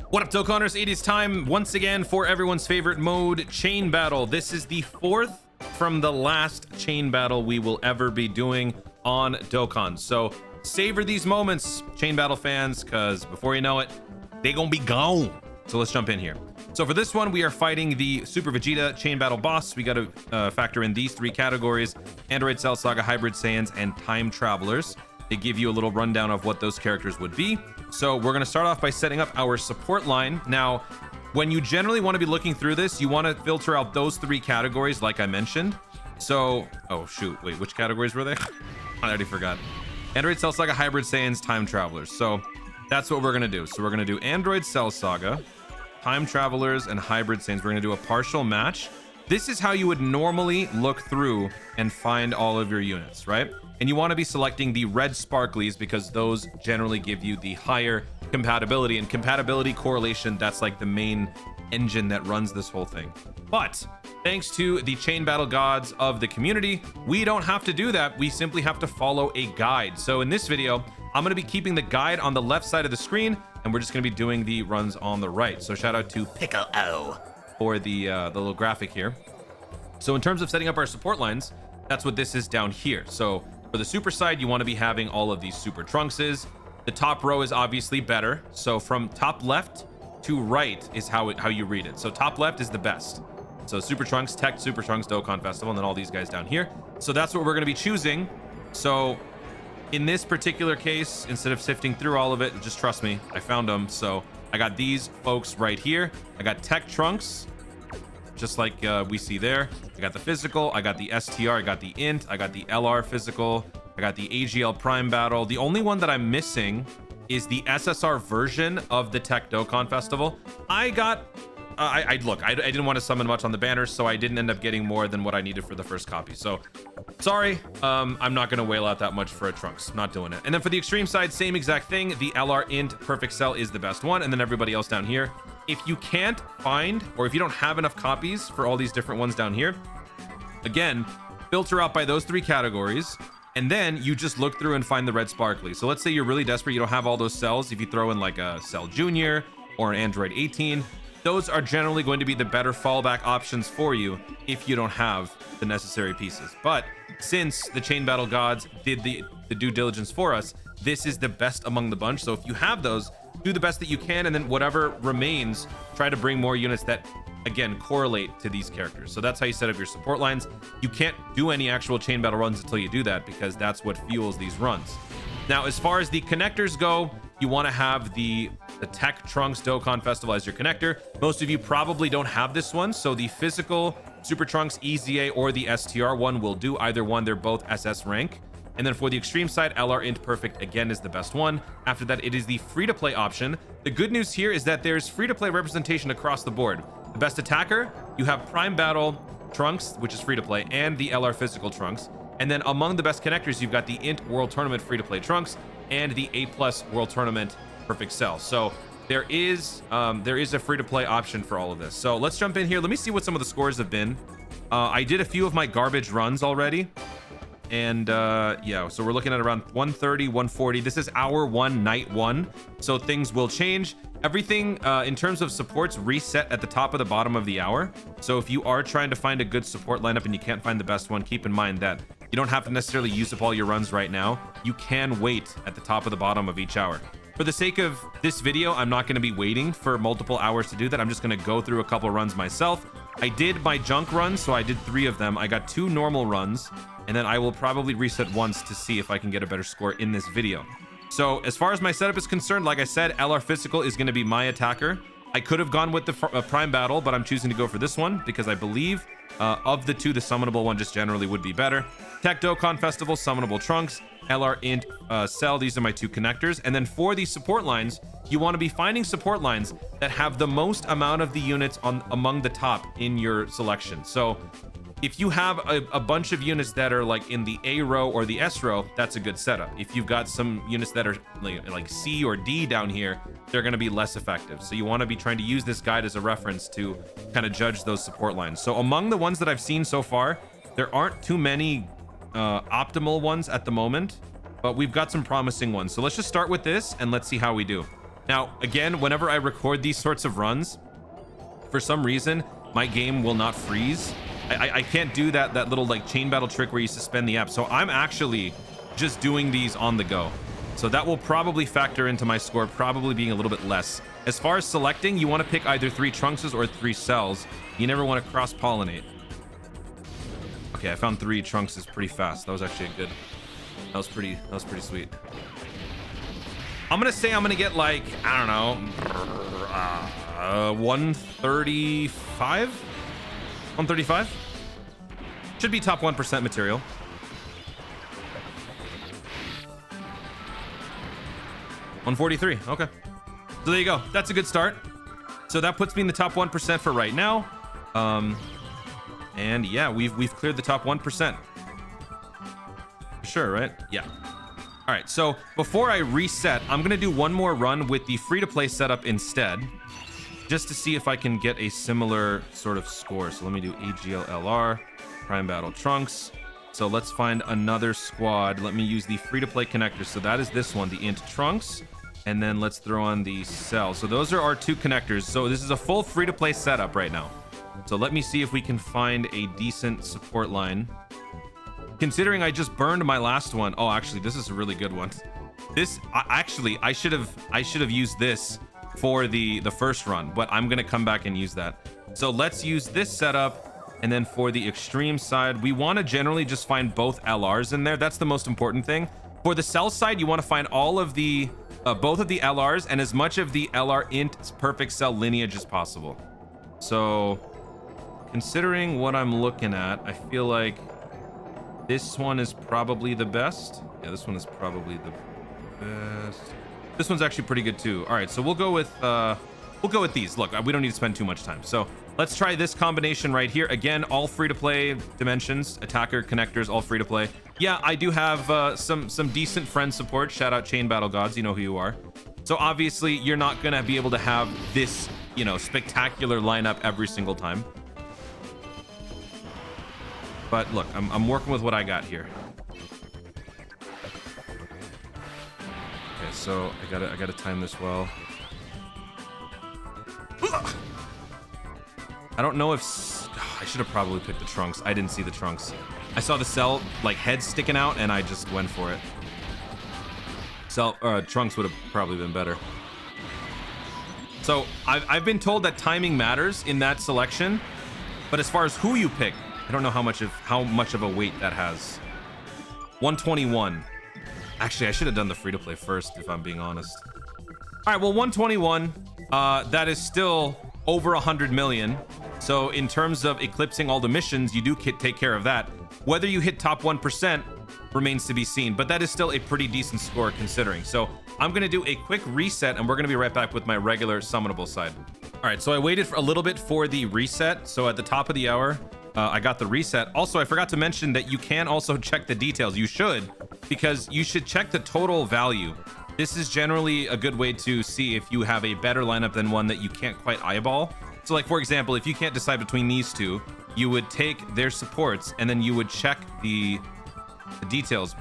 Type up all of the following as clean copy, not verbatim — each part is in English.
What up, Dokkaners? It is time once again for everyone's favorite mode, Chain Battle. This is the fourth from the last Chain Battle we will ever be doing on Dokkan. So savor these moments, Chain Battle fans, because before you know it, they gonna be gone. So let's jump in here. So for this one, we are fighting the Super Vegeta Chain Battle boss. We got to factor in these three categories: Android Cell Saga, Hybrid Saiyans, and Time Travelers. They give you a little rundown of what those characters would be. So we're going to start off by setting up our support line. Now, when you generally want to be looking through this, you want to filter out those three categories like I mentioned. So, oh shoot, wait, which categories were they? I already forgot. Android Cell Saga, Hybrid Saiyans, Time Travelers. So that's what we're going to do. So we're going to do Android Cell Saga, Time Travelers, and Hybrid Saiyans. We're going to do a partial match. This is how you would normally look through and find all of your units, right? And you want to be selecting the red sparklies because those generally give you the higher compatibility, and compatibility correlation, that's like the main engine that runs this whole thing. But thanks to the Chain Battle gods of the community, we don't have to do that. We simply have to follow a guide. So in this video, I'm going to be keeping the guide on the left side of the screen, and we're just going to be doing the runs on the right. So shout out to Pickle O for the little graphic here. So in terms of setting up our support lines, that's what this is down here. So for the super side, you want to be having all of these super trunkses. The top row is obviously better. So from top left to right is how you read it. So top left is the best. So Super Trunks, Tech, Super Trunks, Dokkan Festival, and then all these guys down here. So that's what we're going to be choosing. So in this particular case, instead of sifting through all of it, just trust me, I found them. So I got these folks right here. I got Tech Trunks, just like we see there. I got the physical, I got the STR, I got the int, I got the LR physical, I got the AGL prime battle. The only one that I'm missing is the SSR version of the Tech Dokkan Festival. I didn't want to summon much on the banners, so I didn't end up getting more than what I needed for the first copy. So sorry, I'm not going to whale out that much for a Trunks. Not doing it. And then for the extreme side, same exact thing. The LR int perfect cell is the best one, and then everybody else down here. If you can't find, or if you don't have enough copies for all these different ones down here, again, filter out by those three categories, and then you just look through and find the red sparkly. So let's say you're really desperate, you don't have all those cells. If you throw in like a Cell Junior or an Android 18, those are generally going to be the better fallback options for you if you don't have the necessary pieces. But since the Chain Battle gods did the due diligence for us, this is the best among the bunch. So if you have those, do the best that you can, and then whatever remains, try to bring more units that, again, correlate to these characters. So that's how you set up your support lines. You can't do any actual Chain Battle runs until you do that, because that's what fuels these runs. Now, as far as the connectors go, you want to have the Tech Trunks Dokkan Festival as your connector. Most of you probably don't have this one, so the physical Super Trunks EZA or the STR one will do. Either one, they're both SS rank. And then for the extreme side, LR int perfect again is the best one. After that, it is the free-to-play option. The good news here is that there's free-to-play representation across the board. The best attacker, you have Prime Battle Trunks, which is free-to-play, and the LR physical Trunks. And then among the best connectors, you've got the int World Tournament free-to-play Trunks and the A+ World Tournament perfect cell. So there is a free-to-play option for all of this. So let's jump in here. Let me see what some of the scores have been. I did a few of my garbage runs already. And yeah, so we're looking at around 130, 140. This is hour one, night one, so things will change. Everything in terms of supports reset at the top of the bottom of the hour. So if you are trying to find a good support lineup and you can't find the best one, keep in mind that you don't have to necessarily use up all your runs right now. You can wait at the top of the bottom of each hour. For the sake of this video, I'm not going to be waiting for multiple hours to do that. I'm just going to go through a couple runs myself. I did my junk runs, so I did 3 of them. I got 2 normal runs, and then I will probably reset once to see if I can get a better score in this video. So as far as my setup is concerned, like I said, LR Physical is going to be my attacker. I could have gone with the Prime Battle, but I'm choosing to go for this one because I believe of the 2, the summonable one just generally would be better. Tech Dokkan Festival, summonable Trunks, LR int Cell. These are my 2 connectors. And then for the support lines, you want to be finding support lines that have the most amount of the units among the top in your selection. So if you have a bunch of units that are like in the A row or the S row, that's a good setup. If you've got some units that are like C or D down here, they're going to be less effective. So you want to be trying to use this guide as a reference to kind of judge those support lines. So among the ones that I've seen so far, there aren't too many optimal ones at the moment, but we've got some promising ones. So let's just start with this and let's see how we do. Now, again, whenever I record these sorts of runs, for some reason, my game will not freeze. I can't do that little like chain battle trick where you suspend the app. So I'm actually just doing these on the go. So that will probably factor into my score, probably being a little bit less. As far as selecting, you want to pick either 3 Trunkses or 3 cells. You never want to cross-pollinate. Okay, I found 3 Trunkses pretty fast. That was actually a good. That was pretty sweet. I'm gonna say I'm gonna get like, I don't know, 135? 135? Should be top 1% material. $143. Okay. So there you go. That's a good start. So that puts me in the top 1% for right now. And yeah, we've cleared the top 1%. Sure, right? Yeah. All right, so before I reset, I'm gonna do one more run with the free-to-play setup instead, just to see if I can get a similar sort of score. So let me do AGLLR, Prime Battle Trunks. So let's find another squad. Let me use the free-to-play connectors. So that is this one, the Int Trunks, and then let's throw on the Cell. So those are our 2 connectors. So this is a full free-to-play setup right now. So let me see if we can find a decent support line. Considering I just burned my last one. Oh, actually, this is a really good one. This, actually, I should have used this for the first run, but I'm gonna come back and use that. So let's use this setup, and then for the extreme side, we want to generally just find both LRs in there. That's the most important thing. For the cell side, you want to find all of the both of the LRs and as much of the LR int perfect cell lineage as possible. So, considering what I'm looking at, I feel like this one is probably the best. Yeah, this one is probably the best. This one's actually pretty good too. All right, so we'll go with these. Look, we don't need to spend too much time. So let's try this combination right here. Again, all free to play dimensions, attacker, connectors, all free to play. Yeah, I do have some decent friend support. Shout out Chain Battle Gods, you know who you are. So obviously you're not gonna be able to have this, you know, spectacular lineup every single time. But look, I'm working with what I got here. Okay, so I gotta time this well. I don't know if I should have probably picked the Trunks. I didn't see the Trunks. I saw the Cell like head sticking out, and I just went for it. Trunks would have probably been better. So I've been told that timing matters in that selection, but as far as who you pick, I don't know how much of a weight that has. 121. Actually, I should have done the free-to-play first, if I'm being honest. All right, well, 121. That is still over 100 million. So in terms of eclipsing all the missions, you do take care of that. Whether you hit top 1% remains to be seen, but that is still a pretty decent score considering. So I'm gonna do a quick reset, and we're gonna be right back with my regular summonable side. All right, so I waited for a little bit for the reset. So at the top of the hour, I got the reset. Also, I forgot to mention that you can also check the details. You should, because you should check the total value. This is generally a good way to see if you have a better lineup than one that you can't quite eyeball. So like, for example, if you can't decide between these two, you would take their supports and then you would check the details.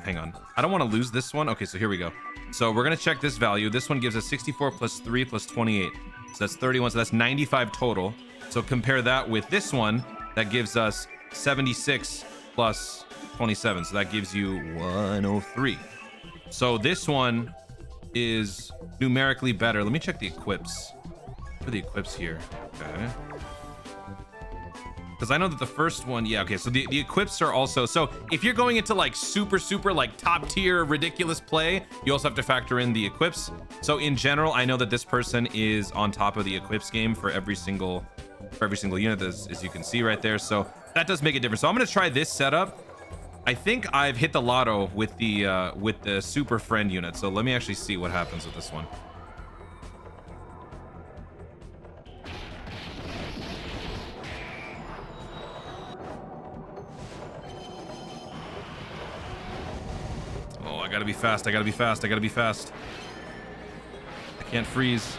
Hang on. I don't want to lose this one. Okay, so here we go. So we're going to check this value. This one gives us 64 plus 3 plus 28. So that's 31. So that's 95 total. So compare that with this one. That gives us 76 plus 27. So that gives you 103. So this one is numerically better. Let me check the equips. What are the equips here? Okay. Because I know that the first one, yeah, okay. So the equips are also, so if you're going into like super like top tier ridiculous play, you also have to factor in the equips. So in general, I know that this person is on top of the equips game for every single unit, as you can see right there. So that does make a difference. So I'm going to try this setup. I think I've hit the lotto with the super friend unit. So let me actually see what happens with this one. Oh, I gotta be fast. I gotta be fast. I gotta be fast. I can't freeze.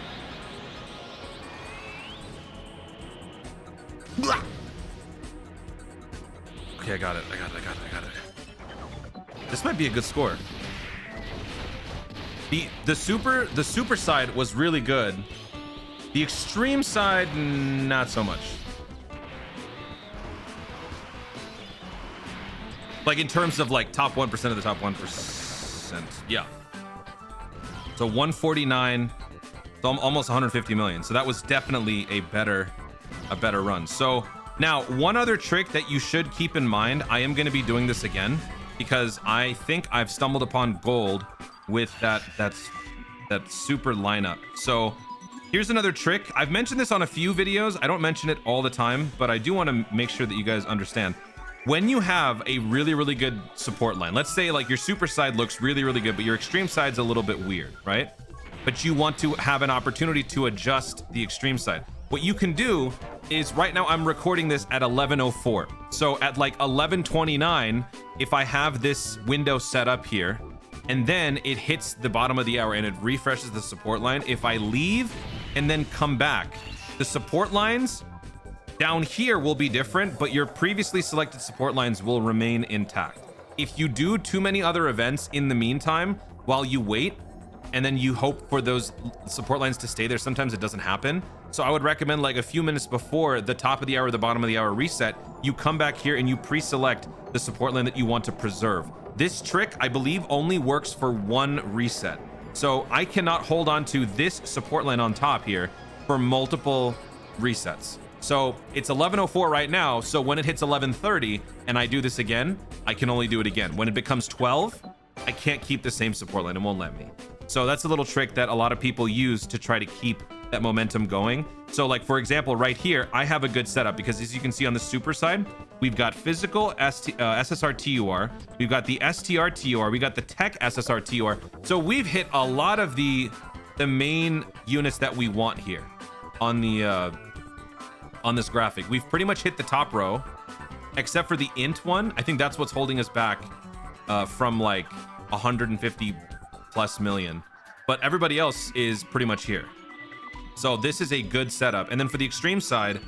Okay, I got it. I got it. This might be a good score. The super side was really good. The extreme side, not so much. Like in terms of like top 1% of the top 1%. Yeah. So 149, so almost 150 million. So that was definitely a better run. So now one other trick that you should keep in mind, I am going to be doing this again because I think I've stumbled upon gold with that super lineup. So here's another trick. I've mentioned this on a few videos. I don't mention it all the time, but I do want to make sure that you guys understand. When you have a really good support line, let's say like your super side looks really good, but your extreme side's a little bit weird, right? But you want to have an opportunity to adjust the extreme side. What you can do is, right now I'm recording this at 11:04. So at like 11:29, if I have this window set up here, and then it hits the bottom of the hour and it refreshes the support line, if I leave and then come back, the support lines down here will be different, but your previously selected support lines will remain intact. If you do too many other events in the meantime, while you wait, and then you hope for those support lines to stay there, sometimes it doesn't happen. So I would recommend like a few minutes before the top of the hour, the bottom of the hour reset, you come back here and you pre-select the support line that you want to preserve. This trick, I believe, only works for one reset. So I cannot hold on to this support line on top here for multiple resets. So it's 11:04 right now. So when it hits 11:30 and I do this again, I can only do it again. When it becomes 12, I can't keep the same support line. It won't let me. So that's a little trick that a lot of people use to try to keep that momentum going. So like, for example, right here, I have a good setup because as you can see on the super side, we've got physical SSR TUR, we've got the STR TUR, we got the tech SSR TUR. So we've hit a lot of the main units that we want here on the on this graphic. We've pretty much hit the top row, except for the int one. I think that's what's holding us back from like 150 plus million, but everybody else is pretty much here. So this is a good setup. And then for the extreme side,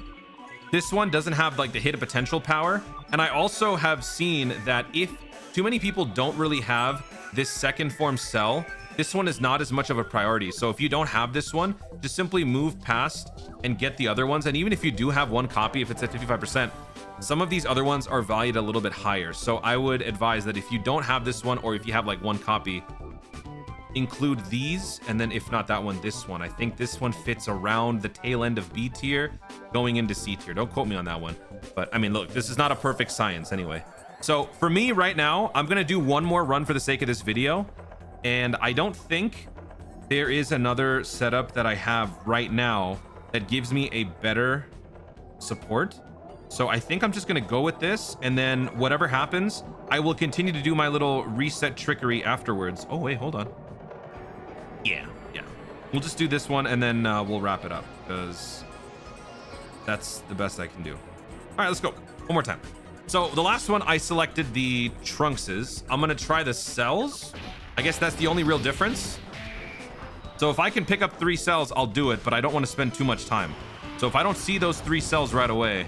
this one doesn't have like the hit of potential power. And I also have seen that if too many people don't really have this second form cell, this one is not as much of a priority. So if you don't have this one, just simply move past and get the other ones. And even if you do have one copy, if it's at 55%, some of these other ones are valued a little bit higher. So I would advise that if you don't have this one, or if you have like one copy, include these, and then if not that one, this one. I think this one fits around the tail end of B tier going into C tier. Don't quote me on that one, but I mean, look, this is not a perfect science anyway. So for me right now, I'm gonna do one more run for the sake of this video, and I don't think there is another setup that I have right now that gives me a better support. So I think I'm just gonna go with this, and then whatever happens, I will continue to do my little reset trickery afterwards. Oh wait, hold on. Yeah. We'll just do this one, and then we'll wrap it up, because that's the best I can do. All right, let's go. One more time. So the last one, I selected the Trunkses. I'm going to try the cells. I guess that's the only real difference. So if I can pick up 3 cells, I'll do it, but I don't want to spend too much time. So if I don't see those 3 cells right away,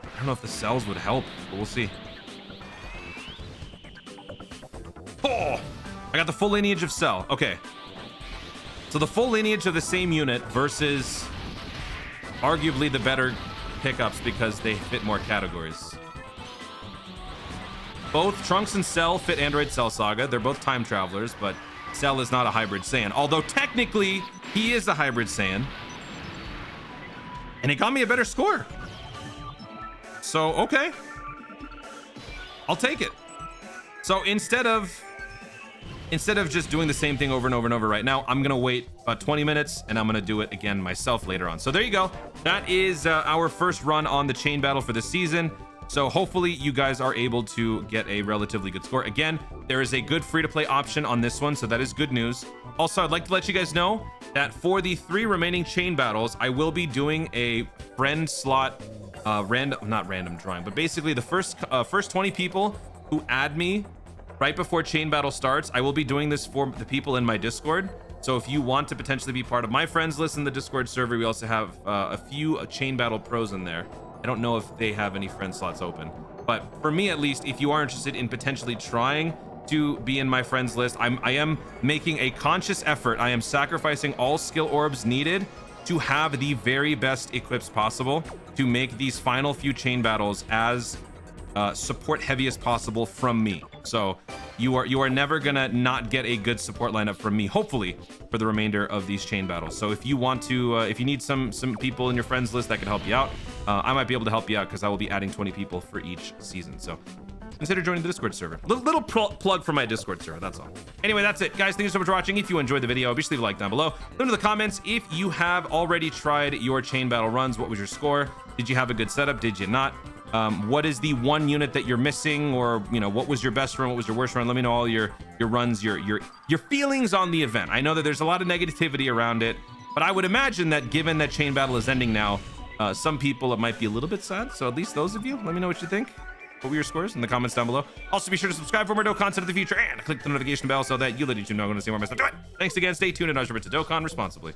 I don't know if the cells would help, but we'll see. Oh, I got the full lineage of cell. Okay. So the full lineage of the same unit versus arguably the better pickups because they fit more categories. Both Trunks and Cell fit Android Cell Saga. They're both time travelers, but Cell is not a hybrid Saiyan. Although technically he is a hybrid Saiyan. And it got me a better score. So, okay. I'll take it. So instead of just doing the same thing over and over and over right now, I'm gonna wait about 20 minutes and I'm gonna do it again myself later on. So there you go. That is our first run on the chain battle for the season. So hopefully you guys are able to get a relatively good score. Again, there is a good free-to-play option on this one, so that is good news. Also, I'd like to let you guys know that for the 3 remaining chain battles, I will be doing a friend slot not random drawing, but basically the first 20 people who add me right before chain battle starts, I will be doing this for the people in my Discord. So if you want to potentially be part of my friends list in the Discord server, we also have a few chain battle pros in there. I don't know if they have any friend slots open, but for me at least, if you are interested in potentially trying to be in my friends list. I am making a conscious effort. I am sacrificing all skill orbs needed to have the very best equips possible to make these final few chain battles as support heavy as possible from me. So you are never gonna not get a good support lineup from me, hopefully, for the remainder of these chain battles. So if you want to, if you need some people in your friends list that can help you out, I might be able to help you out because I will be adding 20 people for each season. So consider joining the Discord server. Little plug for my Discord server, that's all. Anyway, that's it, guys. Thank you so much for watching. If you enjoyed the video, be sure to leave a like down below. Let me know in the comments if you have already tried your chain battle runs. What was your score? Did you have a good setup? Did you not? What is the one unit that you're missing, or what was your best run, what was your worst run? Let me know all your runs, your feelings on the event. I know that there's a lot of negativity around it, but I would imagine that given that chain battle is ending now, some people it might be a little bit sad. So at least those of you, let me know what you think. What were your scores in the comments down below? Also, be sure to subscribe for more Dokkan content in the future and click the notification bell so that you literally know when to see more of my stuff. Do it. Thanks again. Stay tuned, and I was to Dokkan responsibly.